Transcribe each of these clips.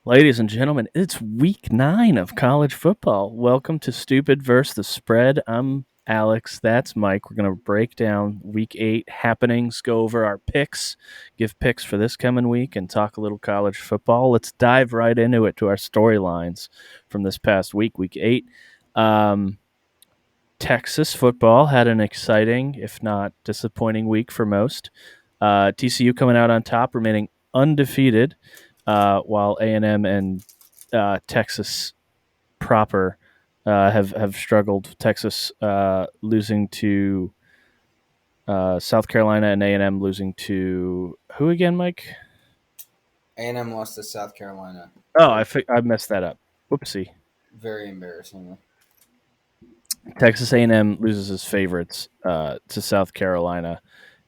Ladies and gentlemen, it's week 9 of college football. Welcome to Stupid versus the Spread. I'm Alex. That's Mike. We're going to break down week 8 happenings, go over our picks, give picks for this coming week, and talk a little college football. Let's dive right into it to our storylines from this past week, week 8. Um, Texas football had an exciting, if not disappointing, week for most. TCU coming out on top, remaining undefeated, while A&M and Texas proper have struggled. Texas losing to South Carolina, and A&M losing to who again, Mike? A&M lost to South Carolina. Oh, Very, I messed that up. Whoopsie. very embarrassingly. Texas A&M loses his favorites to South Carolina,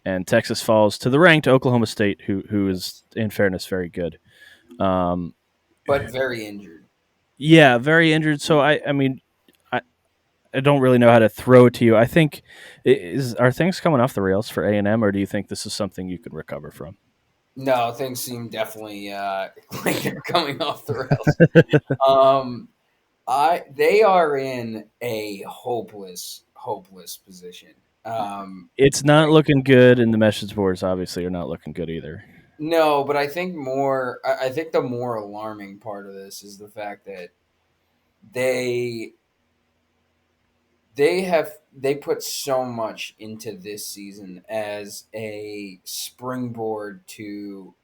and Texas falls to the ranked Oklahoma State, who is, in fairness, very good. Um, But very injured. yeah, very injured. So I mean, I, I don't really know how to throw it to you. I think are things coming off the rails for A&M, or do you think this is something you can recover from? No, things seem definitely like they're coming off the rails. Um, they are in a hopeless position. It's not Right. looking good, and the message boards obviously are not looking good either. No, but I think more. I think the more alarming part of this is the fact that they they put so much into this season as a springboard to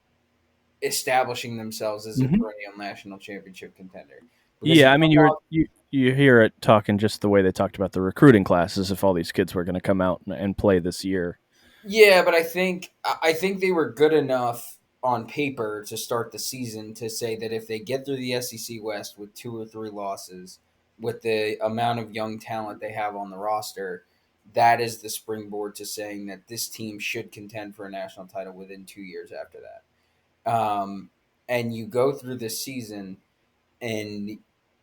establishing themselves as a Hmm. perennial national championship contender. Because Yeah, you I mean, come out, you hear it talking just the way they talked about the recruiting classes. If all these kids were going to come out and play this year, yeah, but I think they were good enough on paper to start the season to say that if they get through the SEC West with 2 or 3 losses, with the amount of young talent they have on the roster, that is the springboard to saying that this team should contend for a national title within 2 years after that. And you go through this season and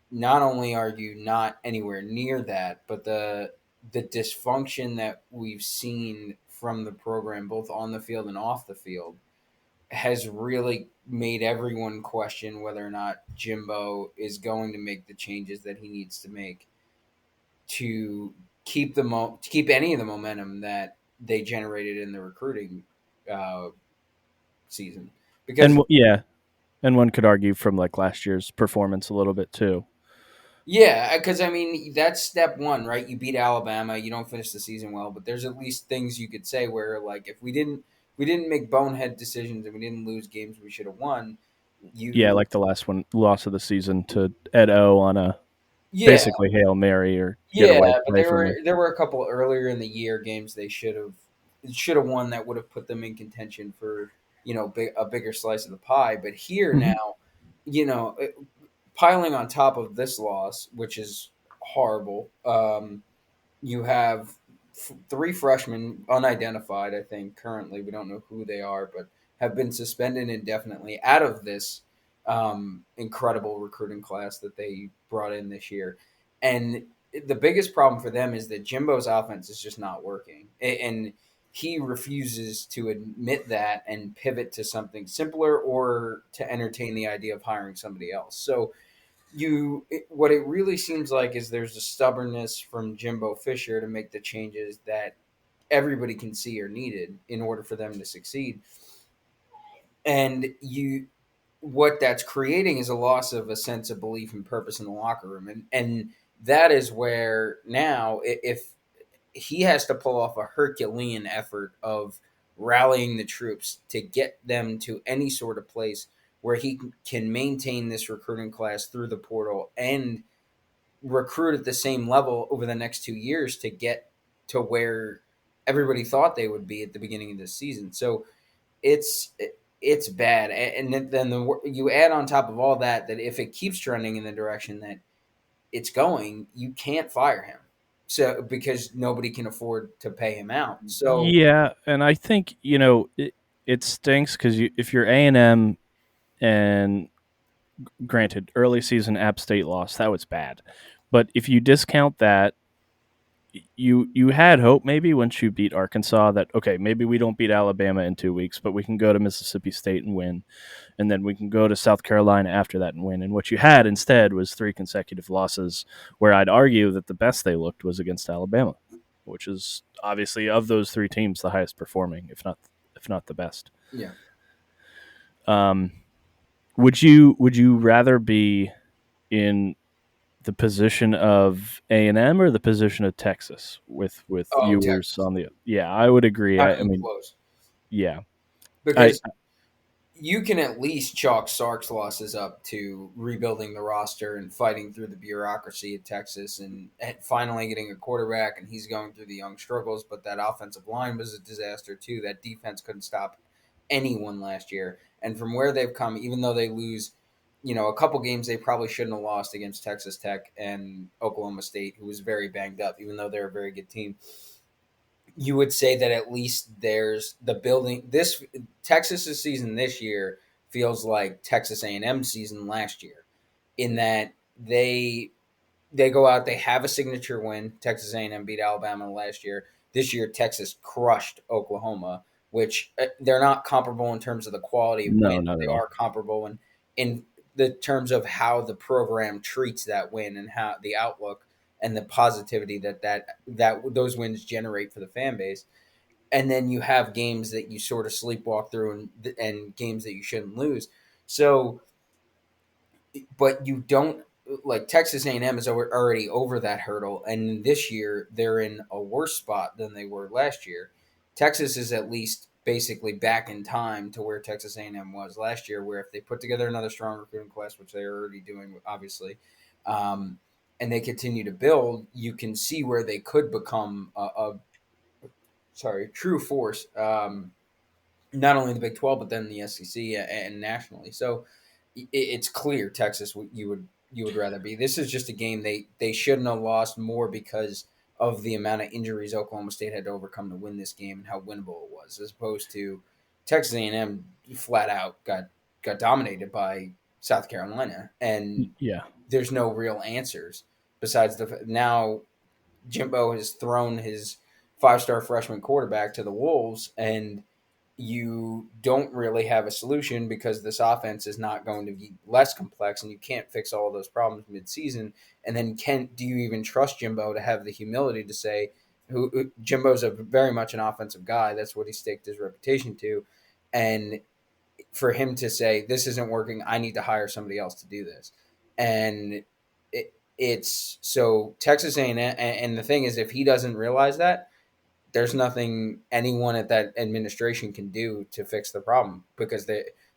not only are you not anywhere near that, but the dysfunction that we've seen from the program, both on the field and off the field, has really made everyone question whether or not Jimbo is going to make the changes that he needs to make to keep to keep any of the momentum that they generated in the recruiting uh, season. Because yeah, and one could argue from like last year's performance a little bit too. yeah, because I mean that's step one, right? You beat Alabama, you don't finish the season well, but there's at least things you could say where, like, if we didn't make bonehead decisions and we didn't lose games we should have won. Yeah, You like the last one loss of the season to Ed O on a yeah, basically Hail Mary or get yeah, away but away from me. there were a couple earlier in the year games they should have won that would have put them in contention for a bigger slice of the pie. But here Hmm. now, you know, piling on top of this loss, which is horrible. You have 3 freshmen unidentified. I think currently we don't know who they are, but have been suspended indefinitely out of this incredible recruiting class that they brought in this year. And the biggest problem for them is that Jimbo's offense is just not working, and he refuses to admit that and pivot to something simpler or to entertain the idea of hiring somebody else. So what it really seems like is there's a stubbornness from Jimbo Fisher to make the changes that everybody can see are needed in order for them to succeed. And what that's creating is a loss of a sense of belief and purpose in the locker room. And that is where now, if he has to pull off a Herculean effort of rallying the troops to get them to any sort of place where he can maintain this recruiting class through the portal and recruit at the same level over the next 2 years to get to where everybody thought they would be at the beginning of this season. So it's it's bad, and then you add on top of all that that if it keeps trending in the direction that it's going, you can't fire him. So because nobody can afford to pay him out. So Yeah, and I think it stinks because if you're A&M, and granted, early season App State loss, that was bad, but if you discount that, you had hope maybe once you beat Arkansas that okay, maybe we don't beat Alabama in 2 weeks, but we can go to Mississippi State and win, and then we can go to South Carolina after that and win. And what you had instead was 3 consecutive losses, where I'd argue that the best they looked was against Alabama, which is obviously of those three teams the highest performing, if not the best. Yeah. Um, would you rather be in the position of A&M or the position of Texas with Oh, Ewers Texas. on the? Yeah, I would agree. Not I even mean, close. yeah, I Because you can at least chalk Sark's losses up to rebuilding the roster and fighting through the bureaucracy at Texas and finally getting a quarterback, and he's going through the young struggles. But that offensive line was a disaster too. That defense couldn't stop anyone last year. And from where they've come, even though they lose, a couple games they probably shouldn't have lost against Texas Tech and Oklahoma State, who was very banged up, even though they're a very good team, you would say that at least there's the building. This Texas's season this year feels like Texas A&M season last year, in that they go out, they have a signature win. Texas A&M beat Alabama last year. This year, Texas crushed Oklahoma, which they're not comparable in terms of the quality of win, no, but not they at all. are comparable in the terms of how the program treats that win and how the outlook and the positivity that those wins generate for the fan base. And then you have games that you sort of sleepwalk through and games that you shouldn't lose. So but you don't, like Texas A&M is already over that hurdle, and this year they're in a worse spot than they were last year. Texas is at least basically back in time to where Texas A&M was last year, where if they put together another strong recruiting class, which they're already doing, obviously, um, and they continue to build, you can see where they could become a true force. Not only the Big 12, but then the SEC and nationally. So it's clear Texas you would rather be. This is just a game they shouldn't have lost more because of the amount of injuries Oklahoma State had to overcome to win this game and how winnable it was, as opposed to Texas A&M flat out got dominated by South Carolina, and Yeah, there's no real answers besides now Jimbo has thrown his 5-star freshman quarterback to the wolves, and you don't really have a solution because this offense is not going to be less complex, and you can't fix all of those problems mid-season. And then do you even trust Jimbo to have the humility to say, Jimbo's a very much an offensive guy. That's what he staked his reputation to. And for him to say, this isn't working, I need to hire somebody else to do this. And it's so Texas A&M, and the thing is, if he doesn't realize that, there's nothing anyone at that administration can do to fix the problem because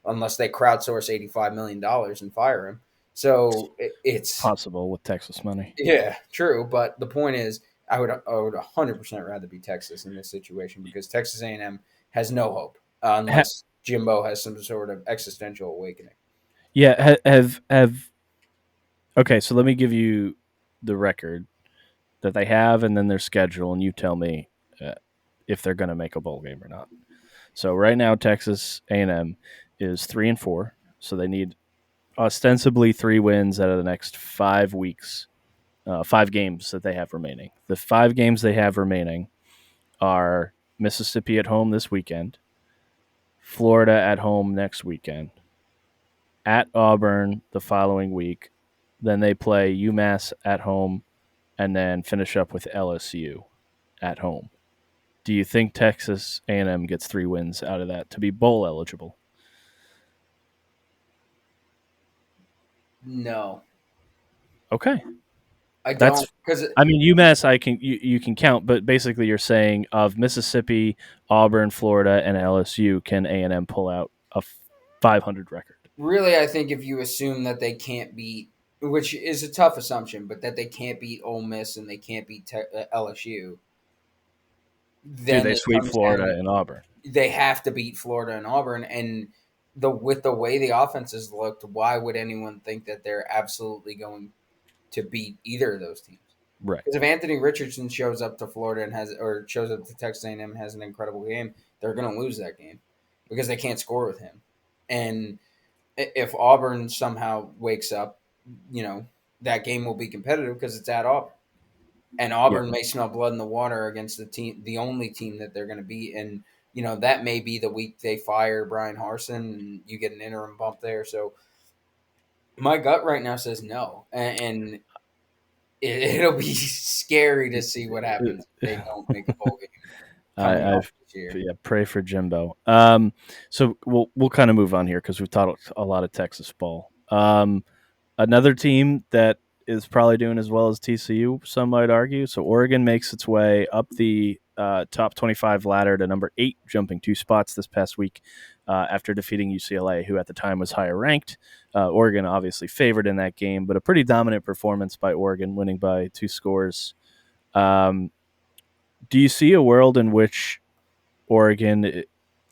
unless they crowdsource $85 million and fire him. So it's possible with Texas money. yeah, true. But the point is, I would 100% rather be Texas in this situation because Texas A&M has no hope Ha- unless Jimbo has some sort of existential awakening. yeah, have okay. So let me give you the record that they have, and then their schedule, and you tell me uh, if they're going to make a bowl game or not. So right now, Texas A&M is 3-4, so they need ostensibly 3 wins out of the next 5 weeks, 5 games that they have remaining. The 5 games they have remaining are Mississippi at home this weekend, Florida at home next weekend, at Auburn the following week. Then they play UMass at home and then finish up with LSU at home. Do you think Texas A&M gets 3 wins out of that to be bowl eligible? No, Okay, I that's. don't because I mean, UMass, you can count, but basically you're saying of Mississippi, Auburn, Florida, and LSU, can A&M pull out a 500 record? really, I think if you assume that they can't beat, which is a tough assumption, but that they can't beat Ole Miss and they can't beat LSU, Do then they it sweep comes down Florida to and Auburn? they have to beat Florida and Auburn. And with the way the offenses looked, why would anyone think that they're absolutely going to beat either of those teams? Right. Because if Anthony Richardson shows up to Florida and shows up to Texas A&M and has an incredible game, they're going to lose that game because they can't score with him. And if Auburn somehow wakes up, you know that game will be competitive because it's at Auburn. and Yeah. Auburn may smell blood in the water against the only team that they're going to beat, and that may be the week they fire Brian Harsin and you get an interim bump there. So my gut right now says no, and it'll be scary to see what happens if they don't make a bowl game coming up I've this year. yeah, pray for Jimbo. So we'll kind of move on here because we've talked a lot of Texas ball. Another team that is probably doing as well as TCU, some might argue. So Oregon makes its way up the top 25 ladder to number 8, jumping 2 spots this past week after defeating UCLA, who at the time was higher ranked. Oregon obviously favored in that game, but a pretty dominant performance by Oregon, winning by 2 scores. Um, do you see a world in which Oregon,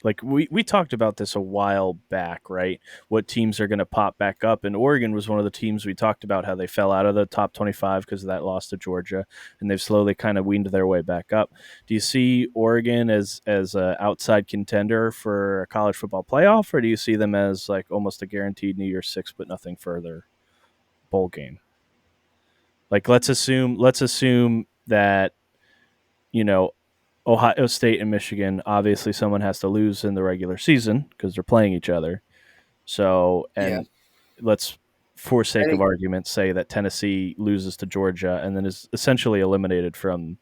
like we talked about this a while back, right? What teams are going to pop back up, and Oregon was one of the teams we talked about how they fell out of the top 25 because of that loss to Georgia, and they've slowly kind of weaned their way back up. Do you see Oregon as an outside contender for a college football playoff, or do you see them as like almost a guaranteed New Year's Six but nothing further bowl game? Like let's assume that you know Ohio State and Michigan, obviously someone has to lose in the regular season because they're playing each other. So, Yeah, and let's, for I sake of think argument, say that Tennessee loses to Georgia and then is essentially eliminated from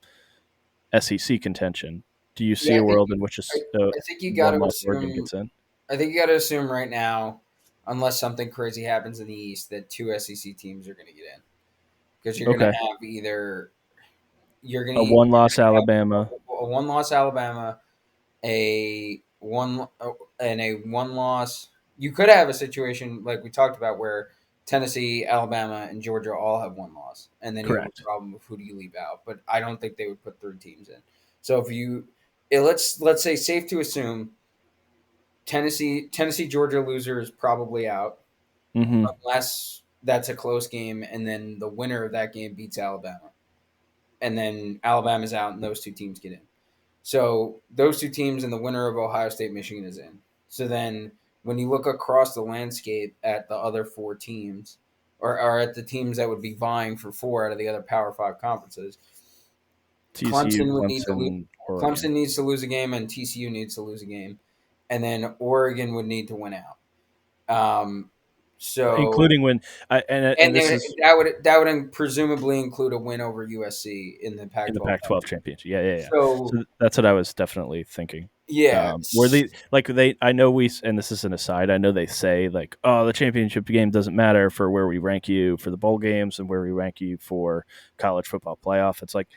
SEC contention. Do you see yeah, a world in which I, a I think you got one to loss Oregon assume. gets in? I think you got to assume right now, unless something crazy happens in the East, that two SEC teams are going to get in because you're going to Okay. have either you're going A to one loss Alabama. have a one loss Alabama, a one and a one loss. You could have a situation like we talked about where Tennessee, Alabama, and Georgia all have one loss, and then you have a Correct. problem of who do you leave out. But I don't think they would put 3 teams in. So if you, let's say safe to assume Tennessee, Georgia loser is probably out Mm-hmm. unless that's a close game, and then the winner of that game beats Alabama, and then Alabama's out, and those 2 teams get in. So those 2 teams and the winner of Ohio State, Michigan is in. So then when you look across the landscape at the other 4 teams, or at the teams that would be vying for 4 out of the other Power Five conferences, TCU, Clemson would need to lose. Clemson, Oregon. Clemson needs to lose a game, and TCU needs to lose a game, and then Oregon would need to win out. So Including when and and this is that would presumably include a win over USC in the in the Pac-12 Pac-12 title. championship. Yeah, yeah, yeah. So So that's what I was definitely thinking. yeah, Were they like they? I know and this is an aside. I know they say like, oh, the championship game doesn't matter for where we rank you for the bowl games and where we rank you for college football playoff. It's like,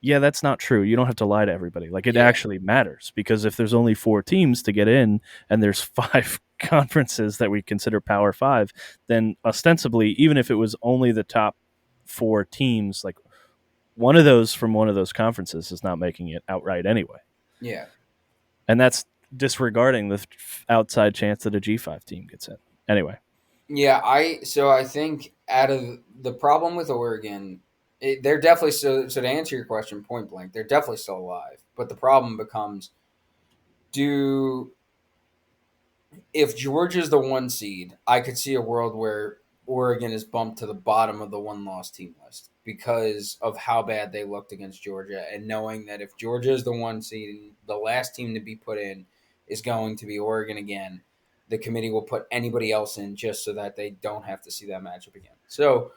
yeah, that's not true. You don't have to lie to everybody. Like it yeah, actually matters because if there's only 4 teams to get in and there's 5 conferences that we consider Power Five, then ostensibly, even if it was only the top 4 teams, like one of those from one of those conferences is not making it outright anyway. yeah. And that's disregarding the outside chance that a G5 team gets in. Anyway, Yeah, I think out of the problem with Oregon, they're definitely so to answer your question point blank, they're definitely still alive. But the problem becomes do if Georgia's the 1 seed, I could see a world where Oregon is bumped to the bottom of the one loss team list because of how bad they looked against Georgia, and knowing that if Georgia is the 1 seed and the last team to be put in is going to be Oregon again, the committee will put anybody else in just so that they don't have to see that matchup again. So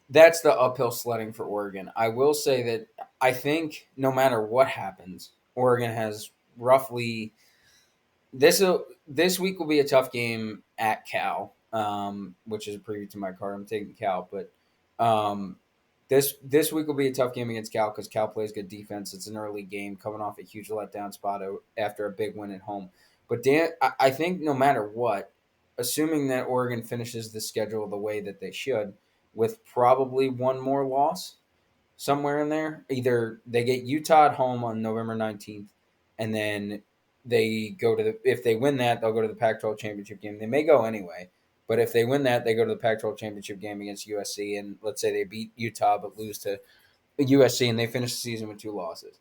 that's the uphill sledding for Oregon. I will say that I think no matter what happens, Oregon has roughly this week will be a tough game at Cal, which is a preview to my card. I'm taking Cal, but um, this week will be a tough game against Cal because Cal plays good defense. It's an early game, coming off a huge letdown spot after a big win at home. But Dan, I think no matter what, assuming that Oregon finishes the schedule the way that they should, with probably one more loss somewhere in there, either they get Utah at home on November 19th, and then they go to if they win that, they'll go to the Pac-12 championship game. They may go anyway, but if they win that, they go to the Pac-12 championship game against USC, and let's say they beat Utah but lose to USC, and they finish the season with 2 losses.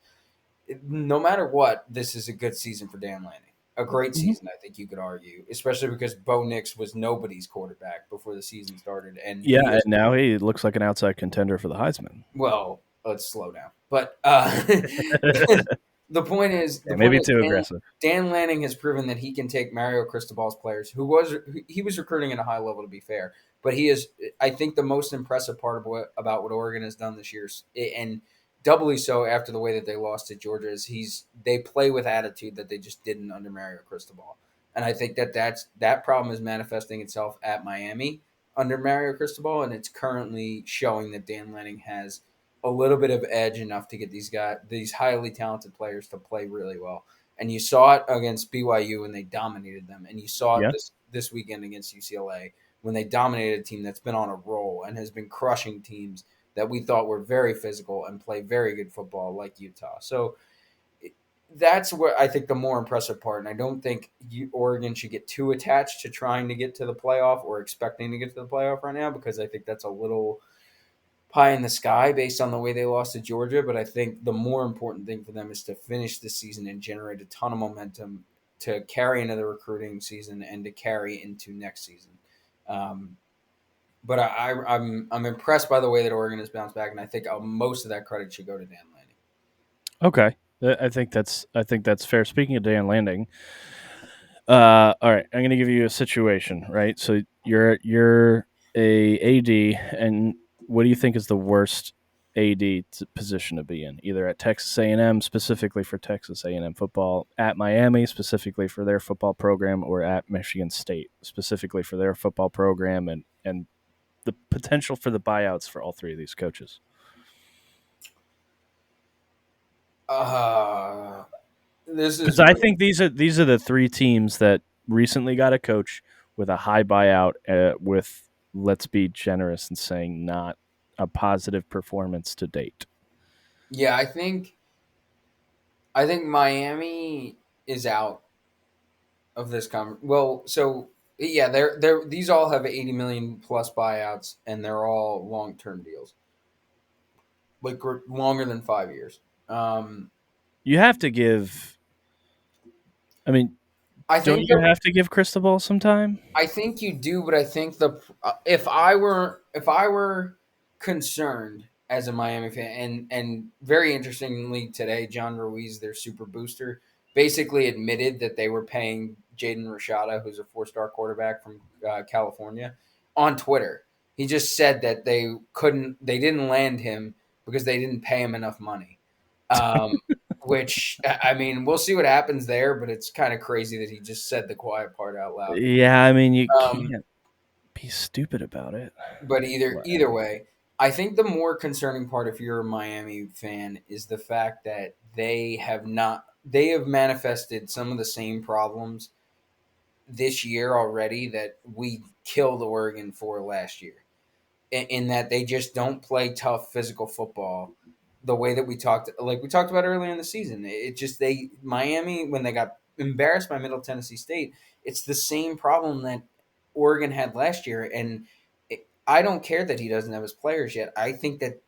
No matter what, this is a good season for Dan Lanning. A great Mhm. season, I think you could argue, especially because Bo Nix was nobody's quarterback before the season started, and Yeah, he and is. now he looks like an outside contender for the Heisman. Well, let's slow down. But the Yeah, point maybe is, too aggressive. Dan Lanning has proven that he can take Mario Cristobal's players, he was recruiting at a high level, to be fair, but he is. I think the most impressive part about what Oregon has done this year, and doubly so after the way that they lost to Georgia, is they play with attitude that they just didn't under Mario Cristobal, and I think that problem is manifesting itself at Miami under Mario Cristobal, and it's currently showing that Dan Lanning has a little bit of edge enough to get these highly talented players to play really well. And you saw it against BYU when they dominated them, and you saw it Yeah. this weekend against UCLA when they dominated a team that's been on a roll and has been crushing teams that we thought were very physical and play very good football like Utah. So that's where I think the more impressive part. And I don't think Oregon should get too attached to trying to get to the playoff or expecting to get to the playoff right now, because I think that's a little pie in the sky based on the way they lost to Georgia. But I think the more important thing for them is to finish the season and generate a ton of momentum to carry into the recruiting season and to carry into next season. Um, but I'm impressed by the way that Oregon has bounced back, and I think most of that credit should go to Dan Lanning. Okay. I think that's fair. Speaking of Dan Landing, all right, I'm going to give you a situation, right? So you're a AD, and what do you think is the worst AD position to be in? Either at Texas A&M, specifically for Texas A&M football, at Miami, specifically for their football program, or at Michigan State, specifically for their football program, and the potential for the buyouts for all three of these coaches. Uh, this Because is I where think these are the three teams that recently got a coach with a high buyout, with, let's be generous in saying, not a positive performance to date. yeah, I think Miami is out of this conference. Well, so yeah, they're these all have 80 million plus buyouts, and they're all long term deals, like longer than 5 years. Um, You have to give. I mean, I don't think you the have to give Cristobal some time? I think you do, but I think if I were concerned as a Miami fan, and very interestingly today, John Ruiz, their super booster, basically admitted that they were paying Jaden Rashada, who's a 4-star quarterback from California, on Twitter. He just said that they didn't land him because they didn't pay him enough money. Um, which I mean, we'll see what happens there, but it's kind of crazy that he just said the quiet part out loud. Yeah, I mean, you Um, can't be stupid about it. but either Whatever. way, I think the more concerning part, if you're a Miami fan, is the fact that they have manifested some of the same problems this year already that we killed Oregon for last year. In that they just don't play tough physical football the way that we talked about earlier in the season. It just they Miami, when they got embarrassed by Middle Tennessee State, it's the same problem that Oregon had last year. And I don't care that he doesn't have his players yet. I think that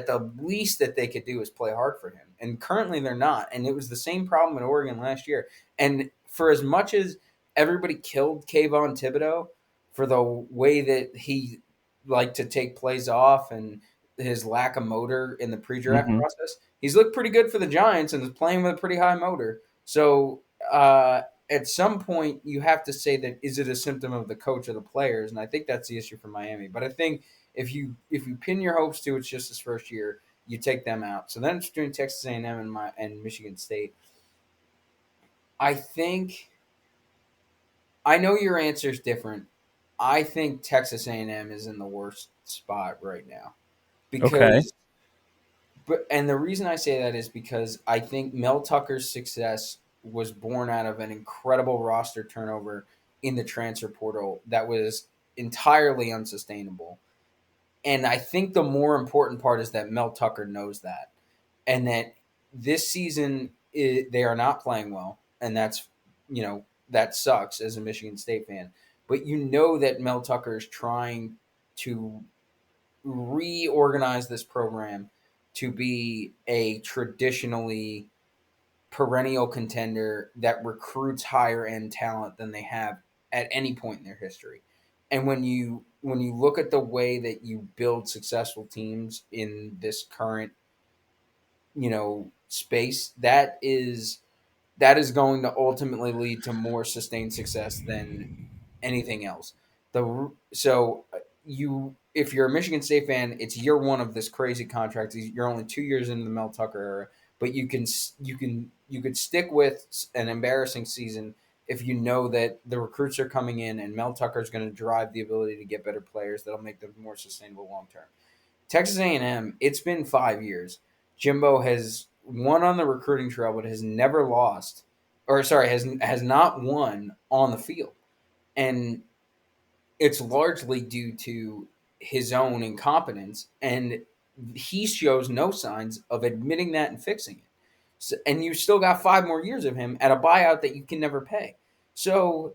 the least that they could do is play hard for him, and currently they're not. And it was the same problem in Oregon last year. And for as much as everybody killed Kayvon Thibodeau for the way that he liked to take plays off and his lack of motor in the pre-draft Hmm. process, he's looked pretty good for the Giants and is playing with a pretty high motor. So at some point, you have to say that is it a symptom of the coach or the players? And I think that's the issue for Miami. But I think if you pin your hopes to it's just his first year, you take them out. So then it's between Texas A&M and Michigan State. I think I know your answer is different. I think Texas A&M is in the worst spot right now Okay. because and the reason I say that is because I think Mel Tucker's success was born out of an incredible roster turnover in the transfer portal that was entirely unsustainable. And I think the more important part is that Mel Tucker knows that, and that this season they are not playing well, and that sucks as a Michigan State fan. But you know that Mel Tucker is trying to reorganize this program to be a traditionally perennial contender that recruits higher end talent than they have at any point in their history. And when you look at the way that you build successful teams in this current, space, that is going to ultimately lead to more sustained success than anything else. If you're a Michigan State fan, it's year one of this crazy contract. You're only 2 years into the Mel Tucker era, but you could stick with an embarrassing season if you know that the recruits are coming in and Mel Tucker is going to drive the ability to get better players that'll make them more sustainable long term. Texas A&M, it's been 5 years. Jimbo has won on the recruiting trail, but has never lost, or sorry, has not won on the field, and it's largely due to his own incompetence, and he shows no signs of admitting that and fixing it. So, and you still got 5 more years of him at a buyout that you can never pay. So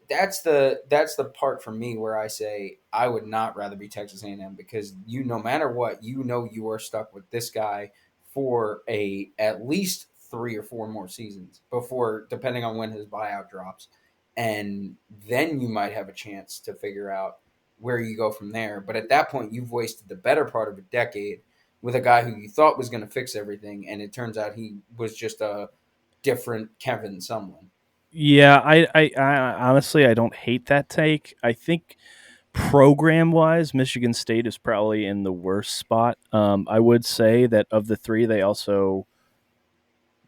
that's the part for me where I say I would not rather be Texas A&M, because no matter what, you are stuck with this guy for a at least 3 or 4 more seasons before, depending on when his buyout drops, and then you might have a chance to figure out where you go from there. But at that point, you've wasted the better part of a decade with a guy who you thought was going to fix everything, and it turns out he was just a different Kevin Sumlin. Yeah, I honestly I don't hate that take. I think program wise, Michigan State is probably in the worst spot. I would say that of the three, they also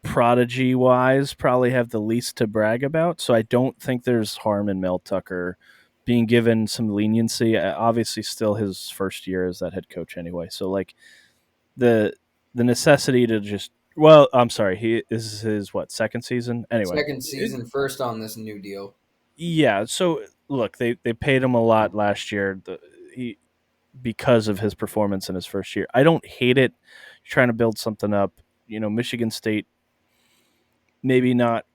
prodigy wise probably have the least to brag about. So I don't think there's harm in Mel Tucker being given some leniency. Obviously, still his first year as that head coach anyway. So like the necessity to just, well, I'm sorry, he this is his what, second season anyway. Second season, first on this new deal. Yeah. So look, they paid him a lot last year. He because of his performance in his first year. I don't hate it. Trying to build something up. Michigan State maybe not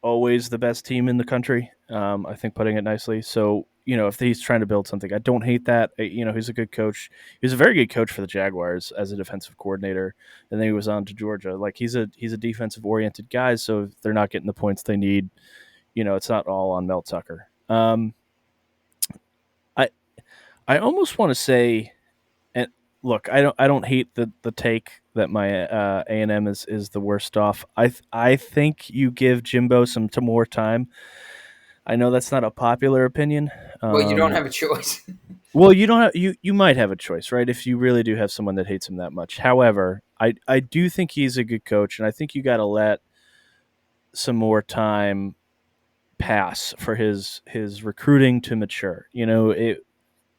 always the best team in the country. I think, putting it nicely. So if he's trying to build something, I don't hate that. He's a good coach. He was a very good coach for the Jaguars as a defensive coordinator, and then he was on to Georgia. Like he's a defensive oriented guy. So if they're not getting the points they need, it's not all on Mel Tucker. I I almost want to say, and look, I don't hate the take that my A&M is the worst off. I think you give Jimbo some more time. I know that's not a popular opinion. Well, you don't have a choice. Well, you don't have, you might have a choice, right? If you really do have someone that hates him that much. However, I do think he's a good coach, and I think you got to let some more time pass for his recruiting to mature.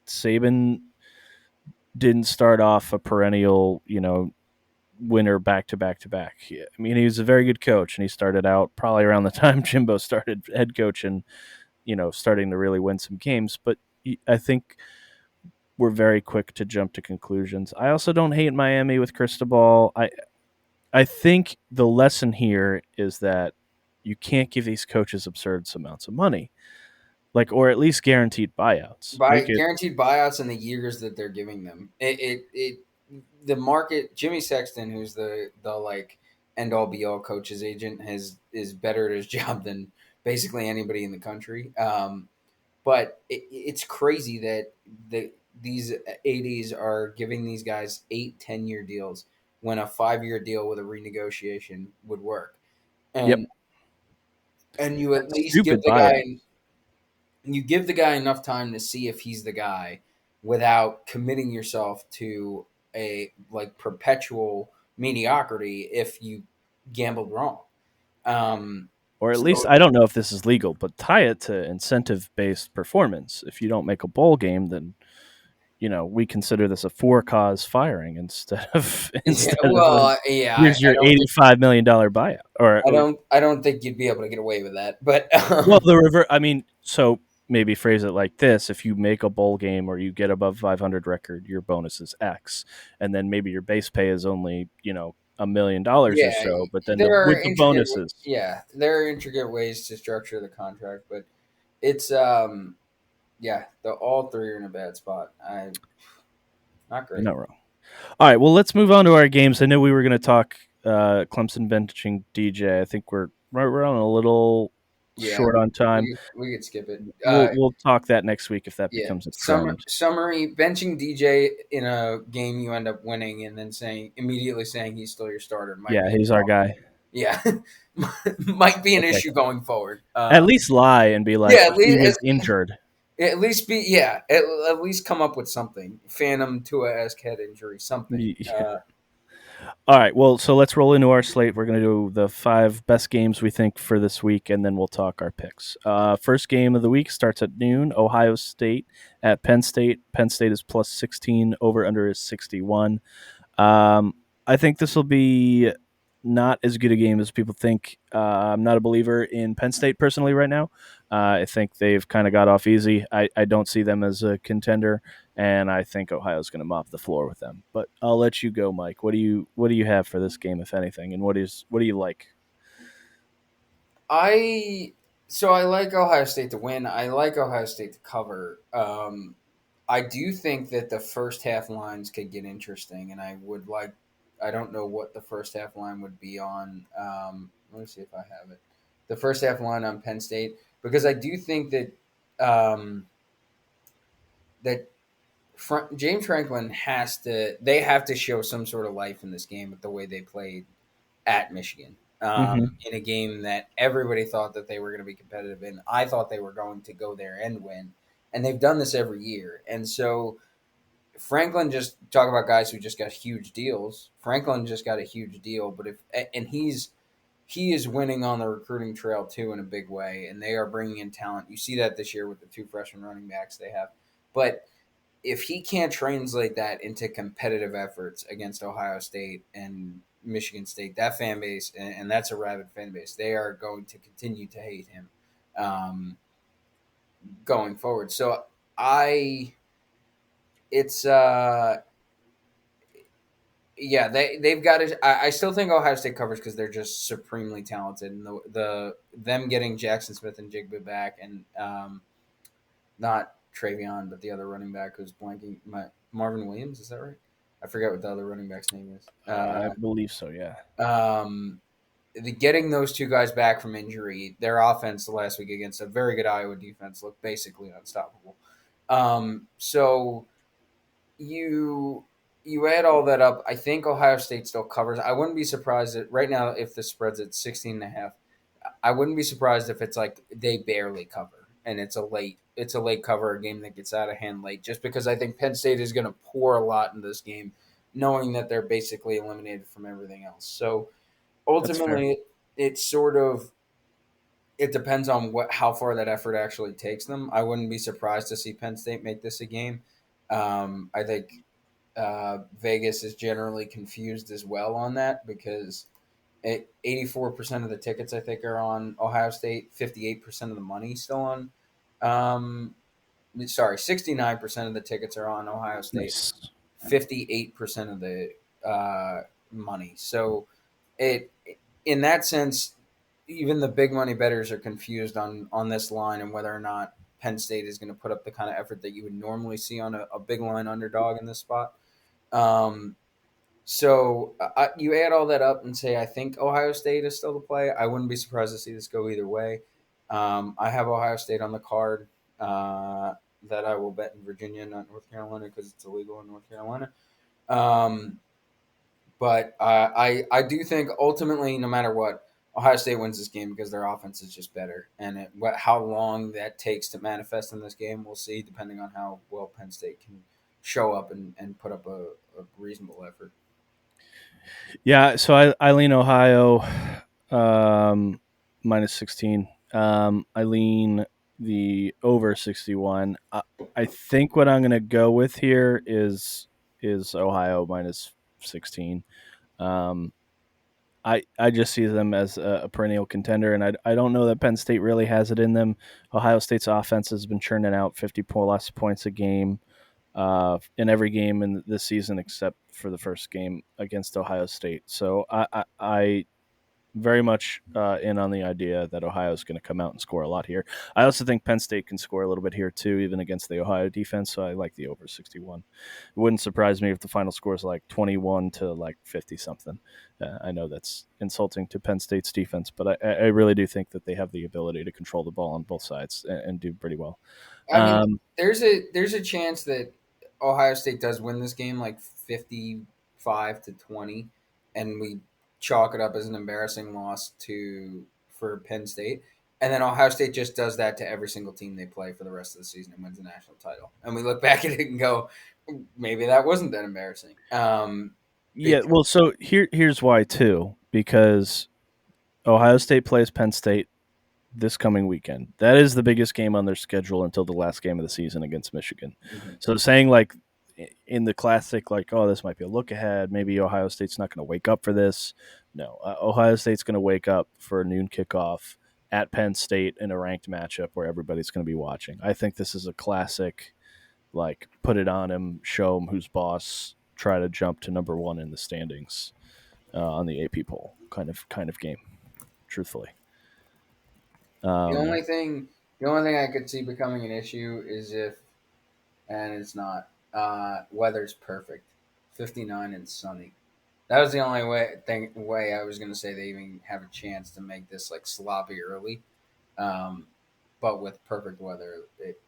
Saban didn't start off a perennial, winner back to back to back. I mean, he was a very good coach, and he started out probably around the time Jimbo started head coach and, starting to really win some games. But I think we're very quick to jump to conclusions. I also don't hate Miami with Cristobal. I think the lesson here is that you can't give these coaches absurd amounts of money, or at least guaranteed buyouts. By Make it guaranteed buyouts in the years that they're giving them. The market. Jimmy Sexton, who's the like end all be all coach's agent, is better at his job than basically anybody in the country. But it's crazy that these ADs are giving these guys 8-10 year deals when a 5 year deal with a renegotiation would work. yep, And you at least stupid buyout. give the guy enough time to see if he's the guy without committing yourself to a perpetual mediocrity if you gambled wrong. Or at least, So I don't know if this is legal, but tie it to incentive based performance. If you don't make a bowl game, then we consider this a for cause firing instead of yeah, instead of well, yeah, here's I your don't think $85 million buyout. I don't think you'd be able to get away with that. But Well, the reverse. I mean, so maybe phrase it like this: if you make a bowl game or you get above 500 record, your bonus is X, and then maybe your base pay is only $1 million or yeah, so, but then there are with the intricate bonuses. there are intricate ways to structure the contract, but it's yeah, the all three are in a bad spot. Not You're great. not wrong. All right, well, let's move on to our games. I know we were going to talk Clemson benching DJ. I think we're on a little Yeah, short on time. we could skip it. We'll talk that next week if that Yeah. becomes a trend. Summary: benching DJ in a game you end up winning, and then immediately saying he's still your starter might Yeah, be a he's our problem. guy. Yeah, might be an Okay. issue going forward. At least lie and be like Yeah, he was injured. at least be yeah, at least come up with something. Phantom Tua-esque head injury, something. Yeah. All right. Well, so let's roll into our slate. We're going to do the 5 best games we think for this week, and then we'll talk our picks. First game of the week starts at noon. Ohio State at Penn State. Penn State is plus 16. Over under is 61. Um, I think this will be not as good a game as people think. I'm not a believer in Penn State personally right now. I think they've kind of got off easy. I don't see them as a contender, and I think Ohio's going to mop the floor with them. But I'll let you go, Mike. What do you have for this game, if anything, and what do you like? I I like Ohio State to win. I like Ohio State to cover. I do think that the first half lines could get interesting, and I would like. I don't know what the first half line would be on. Let me see if I have it. The first half line on Penn State, because I do think that um, that James Franklin has to. They have to show some sort of life in this game with the way they played at Michigan. Mm-hmm. In a game that everybody thought that they were going to be competitive in. I thought they were going to go there and win, and they've done this every year. And so Franklin, just talk about guys who just got huge deals. Franklin just got a huge deal, but if and he is winning on the recruiting trail too in a big way, and they are bringing in talent. You see that this year with the 2 freshman running backs they have, but if he can't translate that into competitive efforts against Ohio State and Michigan State, that fan base, and that's a rabid fan base, they are going to continue to hate him um, going forward. So I, it's yeah, they've got it. I still think Ohio State covers because they're just supremely talented, and the them getting Jackson Smith and Jigba back, and not Travion, but the other running back who's blanking. Marvin Williams, is that right? I forget what the other running back's name is. I believe so. Yeah. Um, getting those 2 guys back from injury, their offense the last week against a very good Iowa defense looked basically unstoppable. So you you add all that up. I think Ohio State still covers. I wouldn't be surprised that right now if the spread's at 16.5. I wouldn't be surprised if it's like they barely cover and it's a late cover, a game that gets out of hand late, just because I think Penn State is going to pour a lot in this game, knowing that they're basically eliminated from everything else. So That's fair. ultimately, it's sort of it depends on how far that effort actually takes them. I wouldn't be surprised to see Penn State make this a game. I think Vegas is generally confused as well on that because 84% of the tickets I think are on Ohio State, 58% of the money still on. Um, 69% of the tickets are on Ohio State, Nice. 58% of the money. So it in that sense, even the big money bettors are confused on this line and whether or not Penn State is going to put up the kind of effort that you would normally see on a big line underdog in this spot. Um, you add all that up and say I think Ohio State is still the play. I wouldn't be surprised to see this go either way. I have Ohio State on the card that I will bet in Virginia, not North Carolina, because it's illegal in North Carolina. Um, but I do think ultimately, no matter what, Ohio State wins this game because their offense is just better. And how long that takes to manifest in this game, we'll see, depending on how well Penn State can show up and put up a reasonable effort. Yeah. So I lean Ohio minus 16. I lean the over 61. I think what I'm going to go with here is Ohio minus 16. Um, I just see them as a perennial contender, and I don't know that Penn State really has it in them. Ohio State's offense has been churning out 50 plus points a game in every game in this season except for the first game against Ohio State. So I very much in on the idea that Ohio is going to come out and score a lot here. I also think Penn State can score a little bit here too, even against the Ohio defense. So I like the over 61. It wouldn't surprise me if the final score is like 21 to like 50 something. I know that's insulting to Penn State's defense, but I really do think that they have the ability to control the ball on both sides and do pretty well. I mean, Um, there's a chance that Ohio State does win this game like 55-20, and we chalk it up as an embarrassing loss to for Penn State. And then Ohio State just does that to every single team they play for the rest of the season and wins the national title. And we look back at it and go, maybe that wasn't that embarrassing. yeah, well, so here's why too, because Ohio State plays Penn State this coming weekend. That is the biggest game on their schedule until the last game of the season against Michigan. Mhm. So saying like in the classic, like, oh, this might be a look ahead. Maybe Ohio State's not going to wake up for this. No, Ohio State's going to wake up for a noon kickoff at Penn State in a ranked matchup where everybody's going to be watching. I think this is a classic, like, put it on him, show him who's boss, try to jump to number one in the standings on the AP poll kind of game. Truthfully. The Um, only thing, the only thing I could see becoming an issue is if, and it's not, weather's perfect, 59 and sunny. That was the only way I was going to say they even have a chance to make this like sloppy early. Um, but with perfect weather, it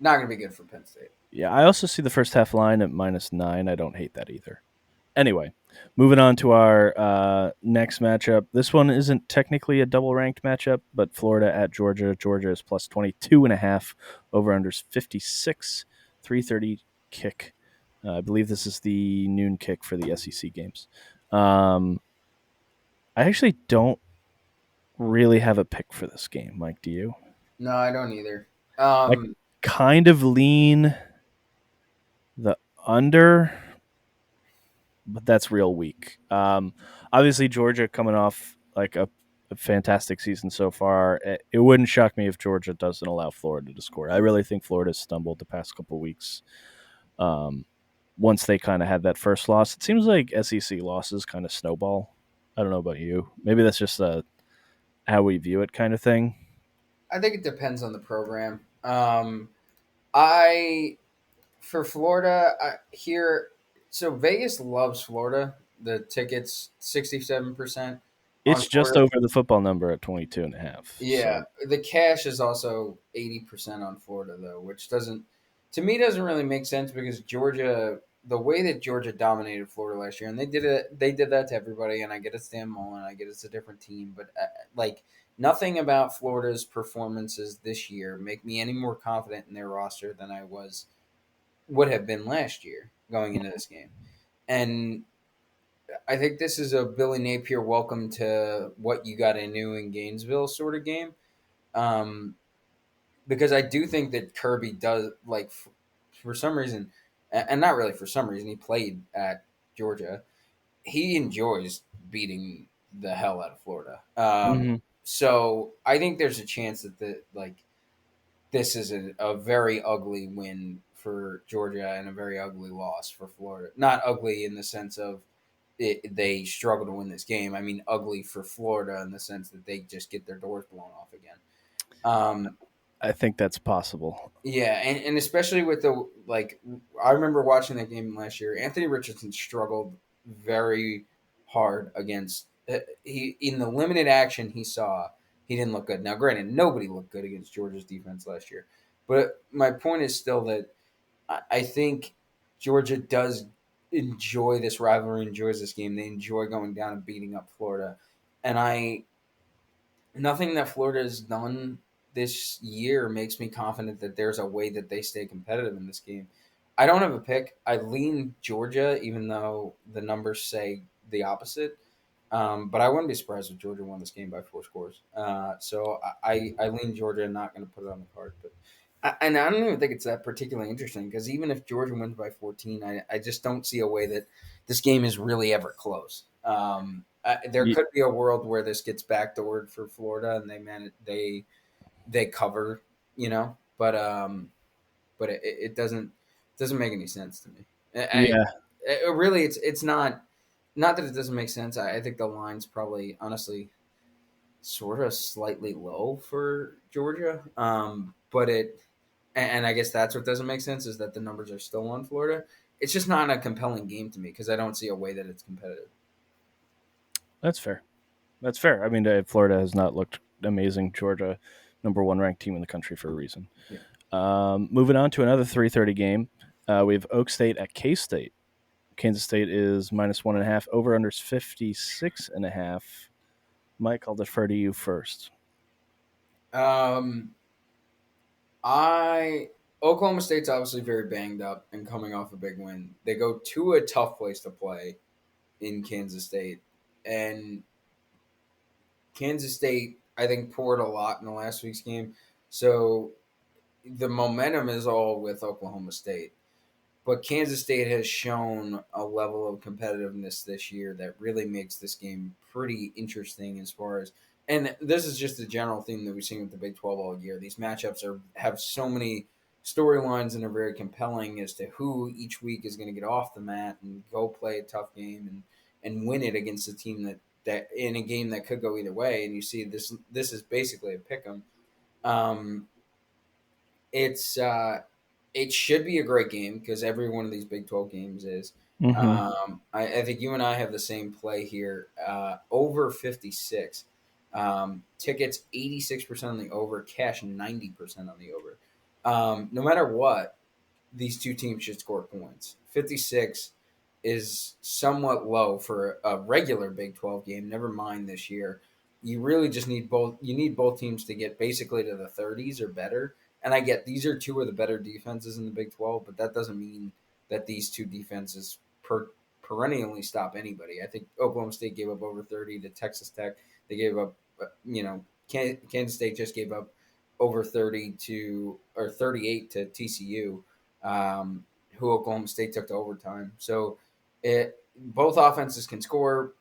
not going to be good for Penn State. Yeah, I also see the first half line at -9. I don't hate that either. Anyway, moving on to our next matchup. This one isn't technically a double ranked matchup, but Florida at Georgia. Georgia is plus 22.5. Over unders 56. 3:30 kick. I believe this is the noon kick for the SEC games. I actually don't really have a pick for this game. Mike, do you? No, I don't either. I Um, kind of lean the under, but that's real weak. Obviously, Georgia coming off like a fantastic season so far. It wouldn't shock me if Georgia doesn't allow Florida to score. I really think Florida's stumbled the past couple weeks. Um, Once they kind of had that first loss, it seems like SEC losses kind of snowball. I don't know about you. Maybe that's just a how we view it kind of thing. I think it depends on the program. I for Florida here, so Vegas loves Florida. The tickets 67% on It's just Florida. over the football number at 22.5. Yeah, So the cash is also 80% on Florida though, which doesn't to me doesn't really make sense because Georgia the way that Georgia dominated Florida last year and they did that to everybody and I get it's Dan Mullen, I get it's a different team, but like nothing about Florida's performances this year make me any more confident in their roster than I would have been last year going into this game. And I think this is a Billy Napier welcome to what you got in New in Gainesville sort of game. Um, because I do think that Kirby does like for some reason, and not really for some reason, he played at Georgia. He enjoys beating the hell out of Florida. mhm. So I think there's a chance that this is a very ugly win for Georgia and a very ugly loss for Florida. Not ugly in the sense of they struggle to win this game. I mean, ugly for Florida in the sense that they just get their doors blown off again. Um, I think that's possible. yeah, and especially with the like, I remember watching that game last year. Anthony Richardson struggled very hard against he in the limited action he saw. He didn't look good. Now, granted, nobody looked good against Georgia's defense last year, but my point is still that I think Georgia does enjoy this rivalry, enjoys this game. They enjoy going down and beating up Florida, and I nothing that Florida has done this year makes me confident that there's a way that they stay competitive in this game. I don't have a pick. I lean Georgia, even though the numbers say the opposite. But I wouldn't be surprised if Georgia won this game by 4 scores. So I lean Georgia and not going to put it on the card. But and I don't even think it's that particularly interesting because even if Georgia wins by 14, I just don't see a way that this game is really ever close. There Ye- could be a world where this gets backdoored for Florida and they cover, but it doesn't make any sense to me. Yeah, Really it's not not that it doesn't make sense. I think the line's probably honestly sort of slightly low for Georgia. But and I guess that's what doesn't make sense is that the numbers are still on Florida. It's just not a compelling game to me because I don't see a way that it's competitive. That's fair. That's fair. I mean, Florida has not looked amazing. Georgia, number one ranked team in the country for a reason. Yeah. Moving on to another 3:30 game, we have Oak State at K State. Kansas State is -1.5. Over under is 56.5. Mike, I'll defer to you first. Um, I Oklahoma State's obviously very banged up and coming off a big win. They go to a tough place to play in Kansas State, and Kansas State I think poured a lot in the last week's game, so the momentum is all with Oklahoma State. But Kansas State has shown a level of competitiveness this year that really makes this game pretty interesting as far as and this is just a general theme that we've seen with the Big 12 all year. These matchups have so many storylines and are very compelling as to who each week is going to get off the mat and go play a tough game and win it against a team that in a game that could go either way. And you see this is basically a pick 'em. Um, it's it should be a great game because every one of these Big 12 games is. Mm-hmm. I think you and I have the same play here. Over 56. Tickets 86% on the over, cash 90% on the over. No matter what, these two teams should score points. 56 is somewhat low for a regular Big 12 game, never mind this year. You really just need both teams to get basically to the 30s or better. And I get these are two of the better defenses in the Big 12, but that doesn't mean that these two defenses perennially stop anybody. I think Oklahoma State gave up over 30 to Texas Tech. They gave up, Kansas State just gave up over 30 to or 38 to TCU, who Oklahoma State took to overtime. So both offenses can score.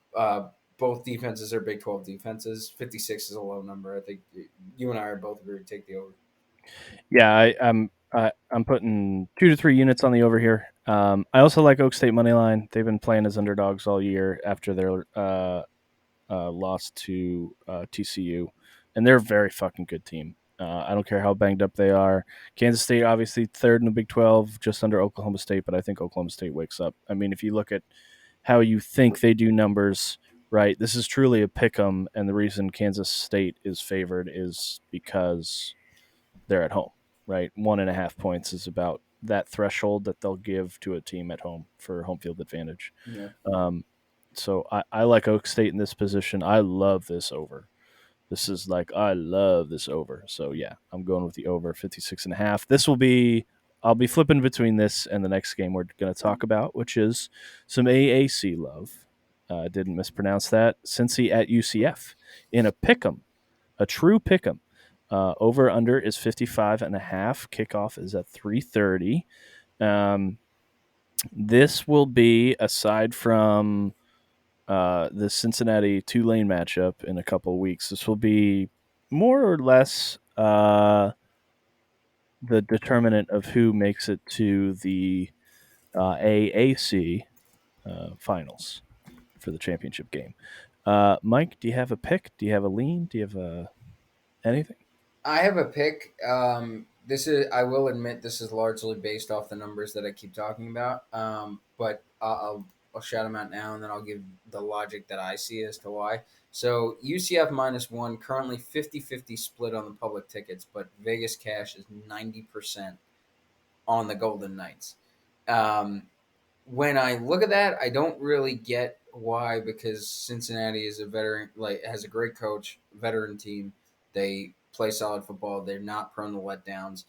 Both defenses are Big 12 defenses. 56 is a low number. I think you and I are both agree to take the over. Yeah, I'm putting 2 to 3 units on the over here. I also like Oak State money line. They've been playing as underdogs all year after their loss to TCU, and they're a very fucking good team. I don't care how banged up they are. Kansas State, obviously, third in the Big 12, just under Oklahoma State, but I think Oklahoma State wakes up. I mean, if you look at how you think they do numbers, right, this is truly a pick 'em, and the reason Kansas State is favored is because they're at home, right? 1.5 points is about that threshold that they'll give to a team at home for home field advantage. Yeah. Um, so I like Oak State in this position. I love this over. This is like I love this over. So yeah, I'm going with the over 56.5. This will be I'll be flipping between this and the next game we're going to talk about, which is some AAC love. Didn't mispronounce that. Cincy at UCF in a pick'em, a true pick'em. Over under is 55.5. Kickoff is at 3:30. Um, this will be aside from the Cincinnati Tulane matchup in a couple of weeks. This will be more or less the determinant of who makes it to the AAC finals for the championship game. Mike, do you have a pick? Do you have a lean? Do you have anything? I have a pick. This is I will admit this is largely based off the numbers that I keep talking about. But I'll shout them out now, and then I'll give the logic that I see as to why. So UCF -1, currently 50-50 split on the public tickets, but Vegas cash is 90% on the Golden Knights. Um, when I look at that, I don't really get why because Cincinnati is a veteran, like has a great coach, veteran team. They play solid football. They're not prone to letdowns.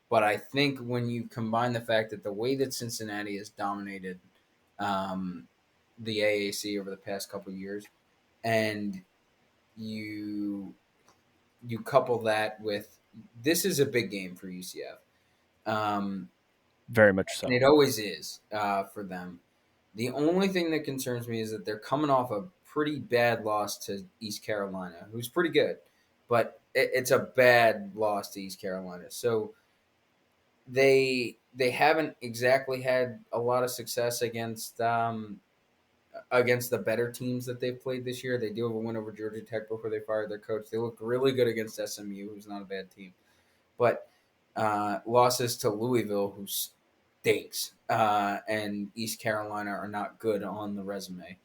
But I think when you combine the fact that the way that Cincinnati has dominated um, the AAC over the past couple of years, and you you couple that with this is a big game for UCF. Um, Very much and so. it always is for them. The only thing that concerns me is that they're coming off a pretty bad loss to East Carolina, who's pretty good, but it's a bad loss to East Carolina. So they haven't exactly had a lot of success against against the better teams that they've played this year. They do have a win over Georgia Tech before they fired their coach. They look really good against SMU, who's not a bad team. But losses to Louisville, who stinks, and East Carolina are not good on the resume.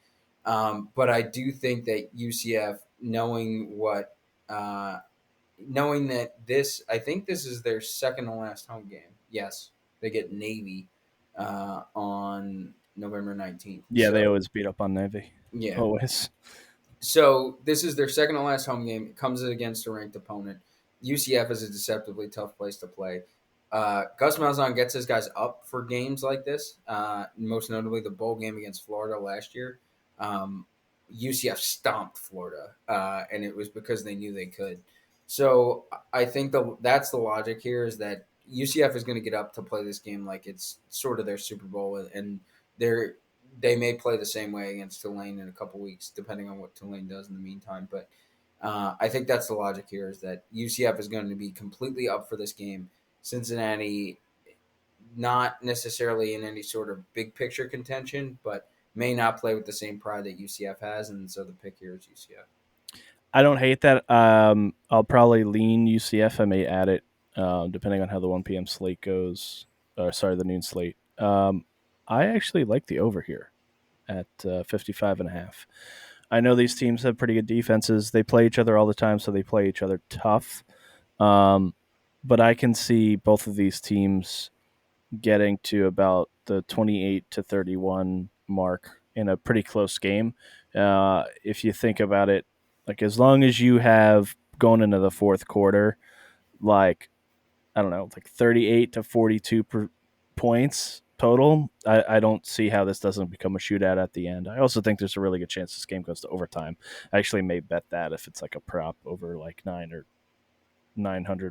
But I do think that UCF, uh, knowing that I think this is their second to last home game. Yes, they get Navy on November 19th. Yeah, they So always beat up on Navy. yeah, Always. so this is their second to last home game. It comes against a ranked opponent. UCF is a deceptively tough place to play. Gus Malzahn gets his guys up for games like this. Most notably, the bowl game against Florida last year. UCF stomped Florida, and it was because they knew they could. So I think that's the logic here is that UCF is going to get up to play this game like it's sort of their Super Bowl, and they're they may play the same way against Tulane in a couple weeks, depending on what Tulane does in the meantime. But I think that's the logic here is that UCF is going to be completely up for this game. Cincinnati, not necessarily in any sort of big picture contention, but may not play with the same pride that UCF has, and so the pick here is UCF. I don't hate that. I'll probably lean UCF. I may add it, depending on how the 1 p.m. slate goes. Or sorry, the noon slate. I actually like the over here at 55 and a half. I know these teams have pretty good defenses. They play each other all the time, so they play each other tough. But I can see both of these teams getting to about the 28 to 31 mark in a pretty close game. If you think about it, like as long as you have going into the fourth quarter, like I don't know, like 38 to 42 points total, I don't see how this doesn't become a shootout at the end. I also think there's a really good chance this game goes to overtime. I actually may bet that if it's like a prop over like 900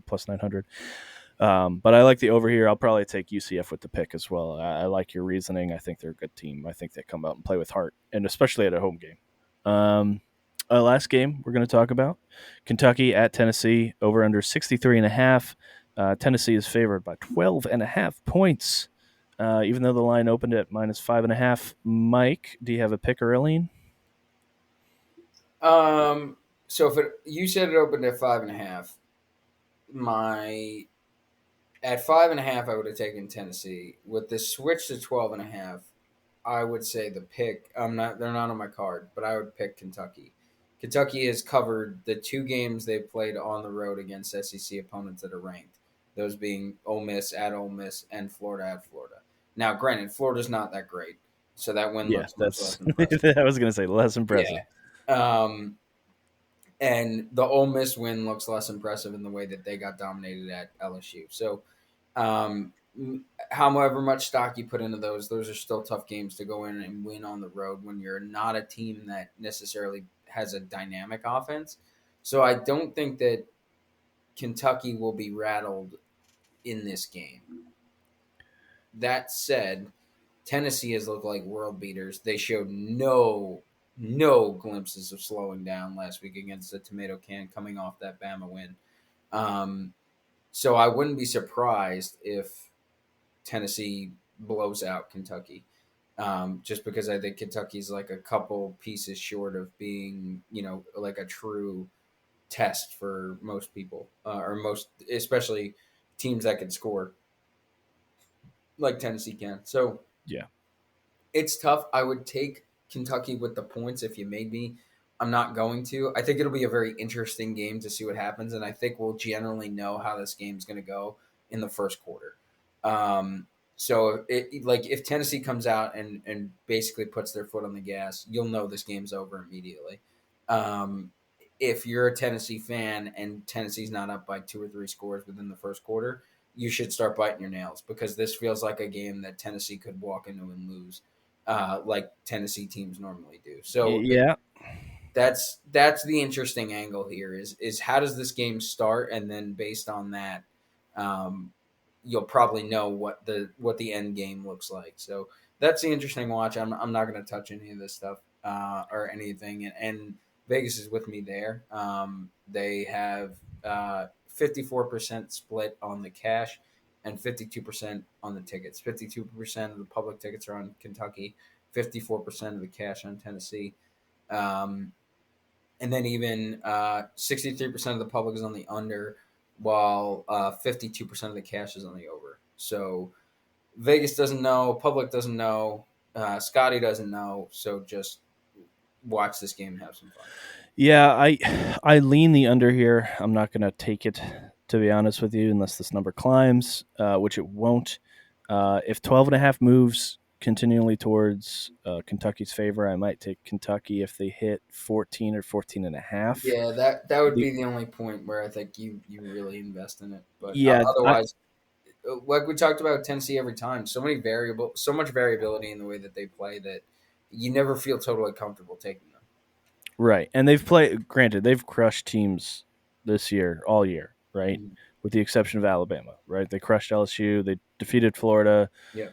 plus 900. But I like the over here. I'll probably take UCF with the pick as well. I like your reasoning. I think they're a good team. I think they come out and play with heart, and especially at a home game. Last game we're going to talk about Kentucky at Tennessee, over under 63.5. Tennessee is favored by 12.5 points, even though the line opened at -5.5. Mike, do you have a pick or Eileen? So you said it opened at 5.5. My At 5.5, I would have taken Tennessee. With the switch to 12.5, I would say the pick. They're not on my card, but I would pick Kentucky. Kentucky has covered the two games they've played on the road against SEC opponents that are ranked. Those being Ole Miss at Ole Miss and Florida at Florida. Now, granted, Florida's not that great, so that win Yeah, looks much that's. less impressive. I was going to say less impressive. Yeah. Um, and the Ole Miss win looks less impressive in the way that they got dominated at LSU. So, um, however much stock you put into those are still tough games to go in and win on the road when you're not a team that necessarily has a dynamic offense. So I don't think that Kentucky will be rattled in this game. That said, Tennessee has looked like world beaters. They showed no glimpses of slowing down last week against the Tomato Can coming off that Bama win. Um, so I wouldn't be surprised if Tennessee blows out Kentucky. Just because I think Kentucky's like a couple pieces short of being, like a true test for most people, or most, especially teams that can score like Tennessee can. So Yeah. it's tough. I would take Kentucky with the points if you made me. I'm not going to. I think it'll be a very interesting game to see what happens, and I think we'll generally know how this game's going to go in the first quarter. So if Tennessee comes out and basically puts their foot on the gas, you'll know this game's over immediately. If you're a Tennessee fan and Tennessee's not up by 2 or 3 scores within the first quarter, you should start biting your nails because this feels like a game that Tennessee could walk into and lose, like Tennessee teams normally do. So Yeah. that's the interesting angle here is how does this game start, and then based on that, um, you'll probably know what the end game looks like. So that's the interesting watch. I'm not going to touch any of this stuff or anything, and Vegas is with me there. They have 54% split on the cash and 52% on the tickets. 52% of the public tickets are on Kentucky. 54% of the cash on Tennessee. Um, and then even 63% of the public is on the under, while 52% of the cash is on the over. So Vegas doesn't know, public doesn't know, Scotty doesn't know. So just watch this game and have some fun. Yeah, I lean the under here. I'm not going to take it, to be honest with you, unless this number climbs, which it won't. If 12.5 moves continually towards Kentucky's favor, I might take Kentucky if they hit 14 or 14.5. Yeah, that would The, be the only point where I think you really invest in it. But yeah, otherwise, like we talked about Tennessee every time, so much variability in the way that they play that you never feel totally comfortable taking them. right. And they've played, granted, they've crushed teams this year, all year, right? Mhm. With the exception of Alabama, right? They crushed LSU, they defeated Florida. Yeah.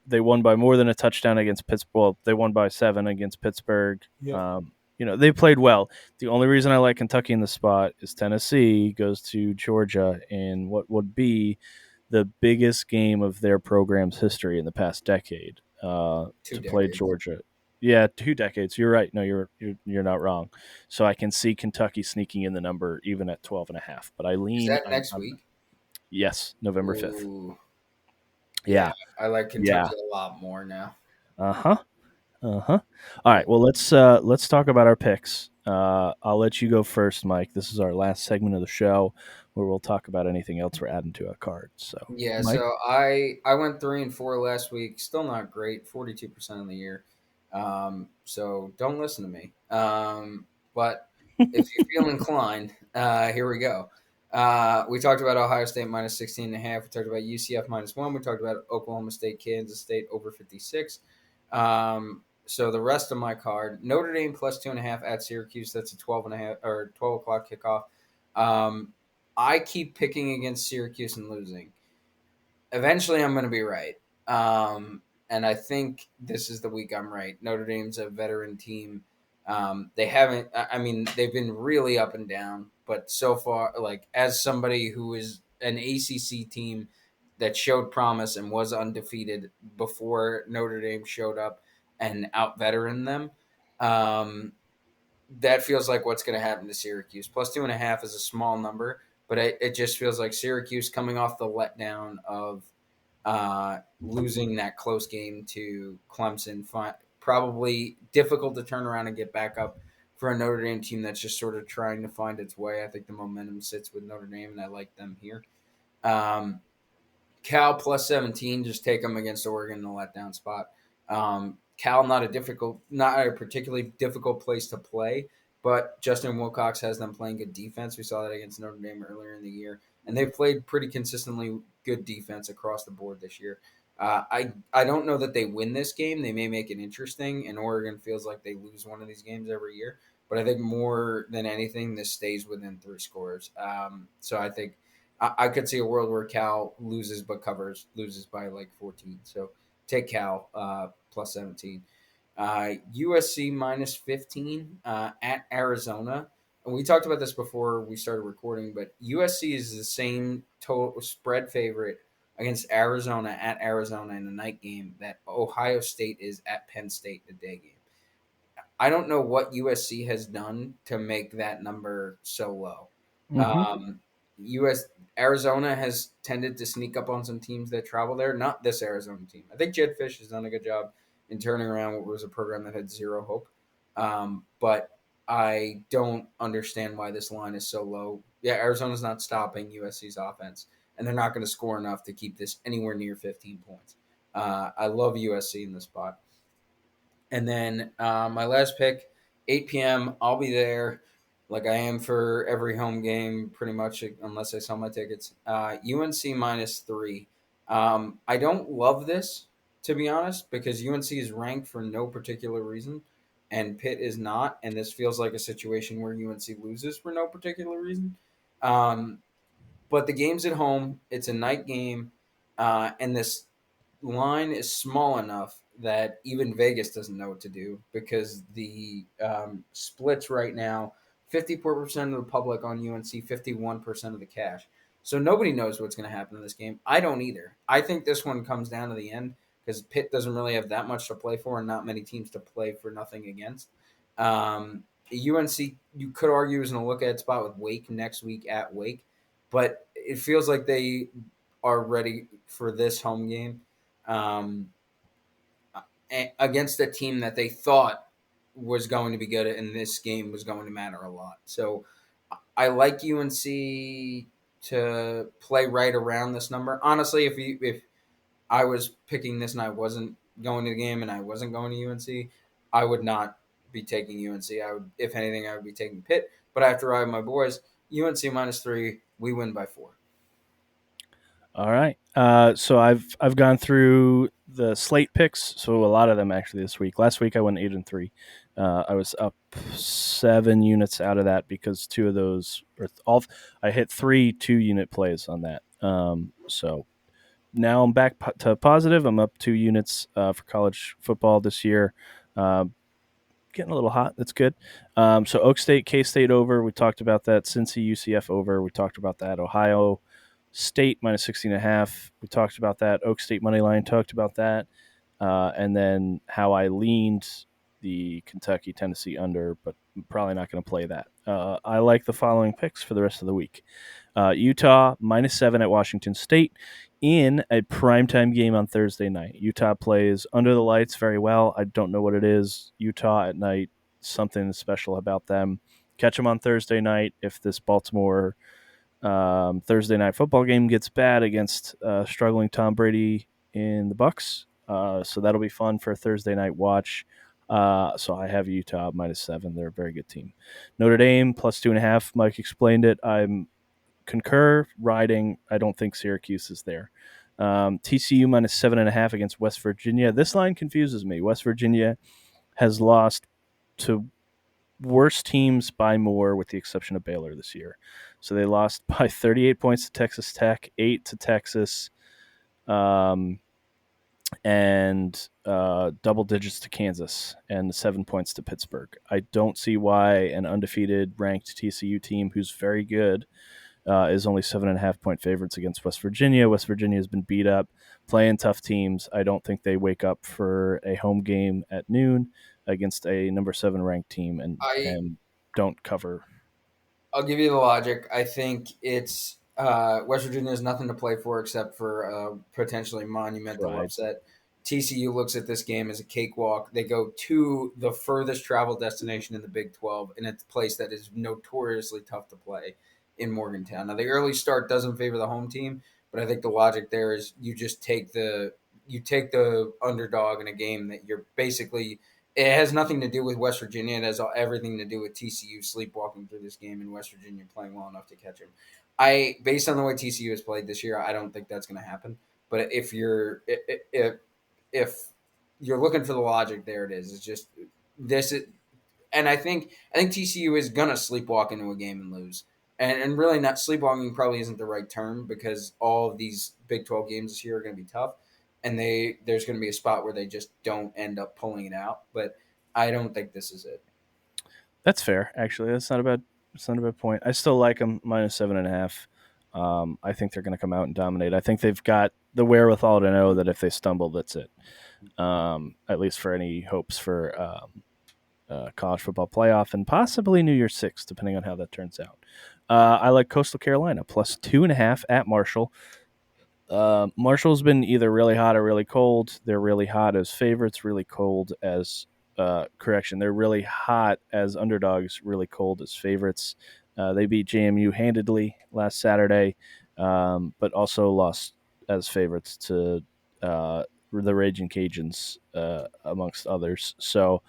They won by more than a touchdown against Pittsburgh. Well, they won by 7 against Pittsburgh. Yep. They played well. The only reason I like Kentucky in the spot is Tennessee goes to Georgia in what would be the biggest game of their program's history in the past decade, Two to play decades. Georgia. Yeah, 2 decades. You're right. No, you're not wrong. So I can see Kentucky sneaking in the number even at 12.5. But I Is lean that next week? yes, November 5th. Ooh, yeah, Yeah, I like yeah. Kentucky a lot more now. Uh huh. Uh-huh. All Yeah. right. Well, let's talk about our picks. I'll let you go first, Mike. This is our last segment of the show where we'll talk about anything else we're adding to our cards. So, Yeah, Mike. so I went 3-4 last week. Still not great, 42% of the year. So don't listen to me. But if you feel inclined, here we go. We talked about Ohio State minus 16.5. We talked about UCF -1. We talked about Oklahoma State, Kansas State over 56. So the rest of my card, Notre Dame +2.5 at Syracuse. That's a 12.5 or 12 o'clock kickoff. I keep picking against Syracuse and losing. Eventually I'm going to be right. And I think this is the week I'm right. Notre Dame's a veteran team. They haven't, I mean, they've been really up and down, but so far, like, as somebody who is an ACC team that showed promise and was undefeated before Notre Dame showed up and out veteran them, um, that feels like what's going to happen to Syracuse. +2.5 is a small number, but it just feels like Syracuse coming off the letdown of losing that close game to Clemson. Probably difficult to turn around and get back up for a Notre Dame team that's just sort of trying to find its way. I think the momentum sits with Notre Dame, and I like them here. Um, Cal +17, just take them against Oregon in the letdown spot. Cal not a particularly difficult place to play, but Justin Wilcox has them playing good defense. We saw that against Notre Dame earlier in the year, and they've played pretty consistently good defense across the board this year. I don't know that they win this game. They may make it interesting, and Oregon feels like they lose one of these games every year. But I think more than anything, this stays within 3 scores. So I think I could see a world where Cal loses but loses by like 14. So take Cal +17. USC -15 at Arizona. And we talked about this before we started recording, but USC is the same total spread favorite against Arizona at Arizona in a night game that Ohio State is at Penn State in a day game. I don't know what USC has done to make that number so low. Mm-hmm. US Arizona has tended to sneak up on some teams that travel there. Not this Arizona team. I think Jed Fish has done a good job in turning around what was a program that had zero hope. But I don't understand why this line is so low. Yeah, Arizona's not stopping USC's offense, and they're not going to score enough to keep this anywhere near 15 points. I love USC in this spot. And then my last pick, 8 p.m. I'll be there, like I am for every home game, pretty much, unless I sell my tickets. UNC -3. I don't love this, to be honest, because UNC is ranked for no particular reason, and Pitt is not. And this feels like a situation where UNC loses for no particular reason. Um, but the game's at home. It's a night game, and this line is small enough that even Vegas doesn't know what to do because the splits right now 54% of the public on UNC, 51% of the cash. So nobody knows what's going to happen in this game. I don't either. I think this one comes down to the end because Pitt doesn't really have that much to play for and not many teams to play for nothing against. UNC, you could argue, is in a look at spot with Wake next week at Wake, but it feels like they are ready for this home game um, against a team that they thought was going to be good, and this game was going to matter a lot. So I like UNC to play right around this number. Honestly, if I was picking this and I wasn't going to the game and I wasn't going to UNC, I would not be taking UNC. I would, if anything, I would be taking Pitt. But I have to ride with my boys. UNC -3. We win by 4. All right. So I've gone through the slate picks. So a lot of them actually this week. Last week I went 8-3. I was up 7 units out of that because two of those, or all, I hit 3 2-unit plays on that. So now I'm back to positive. I'm up 2 units for college football this year. Uh, Getting a little hot. That's good. So Oak State, K State over. We talked about that. Cincy, UCF over. We talked about that. Ohio State -16.5. We talked about that. Oak State money line. Talked about that. And then how I leaned the Kentucky Tennessee under, but I'm probably not going to play that. I like the following picks for the rest of the week. Utah -7 at Washington State in a primetime game on Thursday night. Utah plays under the lights very well. I don't know what it is. Utah at night, something special about them. Catch them on Thursday night if this Baltimore Thursday night football game gets bad against struggling Tom Brady in the Bucks. So that'll be fun for a Thursday night watch. So I have Utah -7. They're a very good team. Notre Dame +2.5. Mike explained it. I'm concur riding. I don't think Syracuse is there. TCU -7.5 against West Virginia. This line confuses me. West Virginia has lost to worse teams by more, with the exception of Baylor this year. So they lost by 38 points to Texas Tech, 8 to Texas, and double digits to Kansas, and 7 points to Pittsburgh. I don't see why an undefeated ranked TCU team who's very good is only 7.5-point favorites against West Virginia. West Virginia has been beat up, playing tough teams. I don't think they wake up for a home game at noon against a number 7 ranked team I and don't cover. I'll give you the logic. I think it's West Virginia has nothing to play for except for a potentially monumental Pride. upset. TCU looks at this game as a cakewalk. They go to the furthest travel destination in the Big 12, and it's a place that is notoriously tough to play in Morgantown. Now, the early start doesn't favor the home team, but I think the logic there is you take the underdog in a game that you're basically, it has nothing to do with West Virginia. It has everything to do with TCU sleepwalking through this game and West Virginia playing well enough to catch him. Based on the way TCU has played this year, I don't think that's going to happen. But if you're looking for the logic, there it is. It's just this, and I think TCU is gonna sleepwalk into a game and lose. And really, not sleepwalking probably isn't the right term because all of these Big 12 games this year are going to be tough, and there's going to be a spot where they just don't end up pulling it out. But I don't think this is it. That's fair, actually. That's not a bad. It's not a bad point. I still like them -7.5. I think they're going to come out and dominate. I think they've got the wherewithal to know that if they stumble, that's it. At least for any hopes for college football playoff and possibly New Year's Six, depending on how that turns out. I like Coastal Carolina +2.5 at Marshall. Marshall's been either really hot or really cold. They're really hot as favorites, really cold as correction. They're really hot as underdogs, really cold as favorites. They beat JMU handedly last Saturday, but also lost as favorites to the Raging Cajuns, amongst others. So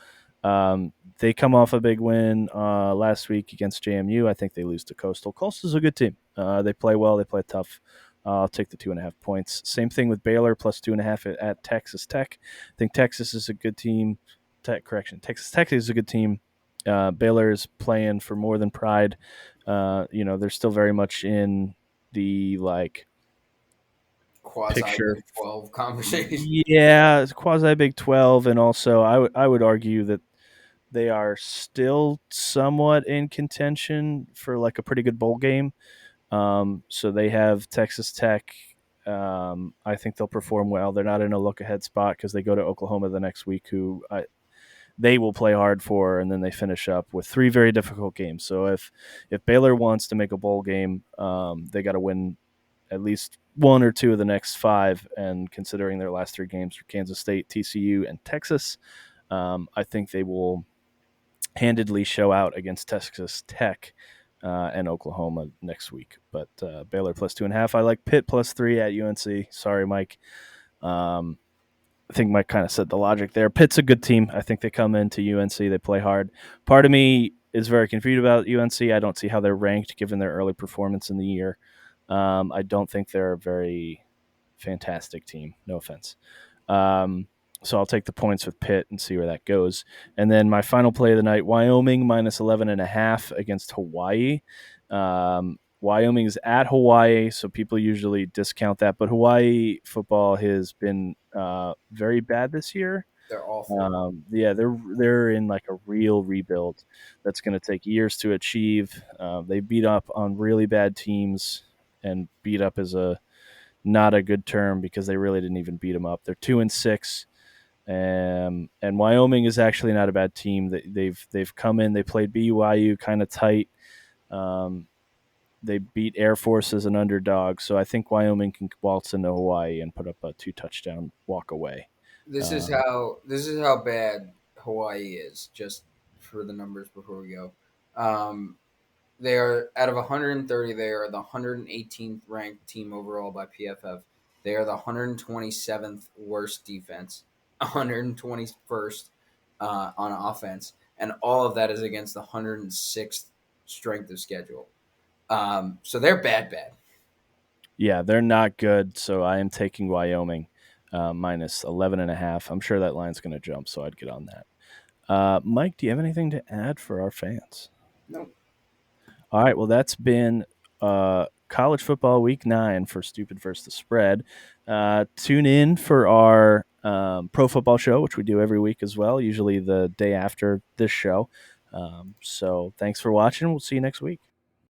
they come off a big win last week against JMU. I think they lose to Coastal. Coastal's a good team. They play well. They play tough. I'll take the 2.5 points. Same thing with Baylor +2.5 at Texas Tech. I think Texas is a good team. Texas Tech is a good team. Baylor is playing for more than pride. They're still very much in the Quasi picture. Big 12 conversation. Yeah, it's quasi Big 12, and also I would argue that they are still somewhat in contention for like a pretty good bowl game. So they have Texas Tech I think they'll perform well. They're not in a look-ahead spot because they go to Oklahoma the next week, who they will play hard for, and then they finish up with 3 very difficult games. So if Baylor wants to make a bowl game, they got to win at least 1 or 2 of the next 5. And considering their last 3 games for Kansas State, TCU, and Texas, I think they will handedly show out against Texas Tech and Oklahoma next week. But Baylor plus 2.5. I like Pitt plus 3 at UNC. Sorry, Mike. I think Mike kind of said the logic there. Pitt's a good team. I think they come into UNC. They play hard. Part of me is very confused about UNC. I don't see how they're ranked given their early performance in the year. I don't think they're a very fantastic team. No offense. So I'll take the points with Pitt and see where that goes. And then my final play of the night, Wyoming minus 11.5 against Hawaii. Wyoming is at Hawaii, so people usually discount that. But Hawaii football has been very bad this year. They're awful. Yeah, they're in like a real rebuild that's going to take years to achieve. They beat up on really bad teams, and beat up is a not a good term because they really didn't even beat them up. They're 2-6. And Wyoming is actually not a bad team. They've come in. They played BYU kind of tight. They beat Air Force as an underdog, so I think Wyoming can waltz into Hawaii and put up a 2-touchdown walk away. This is how bad Hawaii is. Just for the numbers before we go, they are out of 130. They are the 118th ranked team overall by PFF. They are the 127th worst defense, 121st on offense, and all of that is against the 106th strength of schedule. So they're bad. Yeah, they're not good, so I am taking Wyoming minus 11.5. I'm sure that line's going to jump, so I'd get on that. Mike, do you have anything to add for our fans? Nope. All right, well, that's been college football week 9 for Stupid versus the Spread. Tune in for our pro football show, which we do every week as well, usually the day after this show. So thanks for watching. We'll see you next week.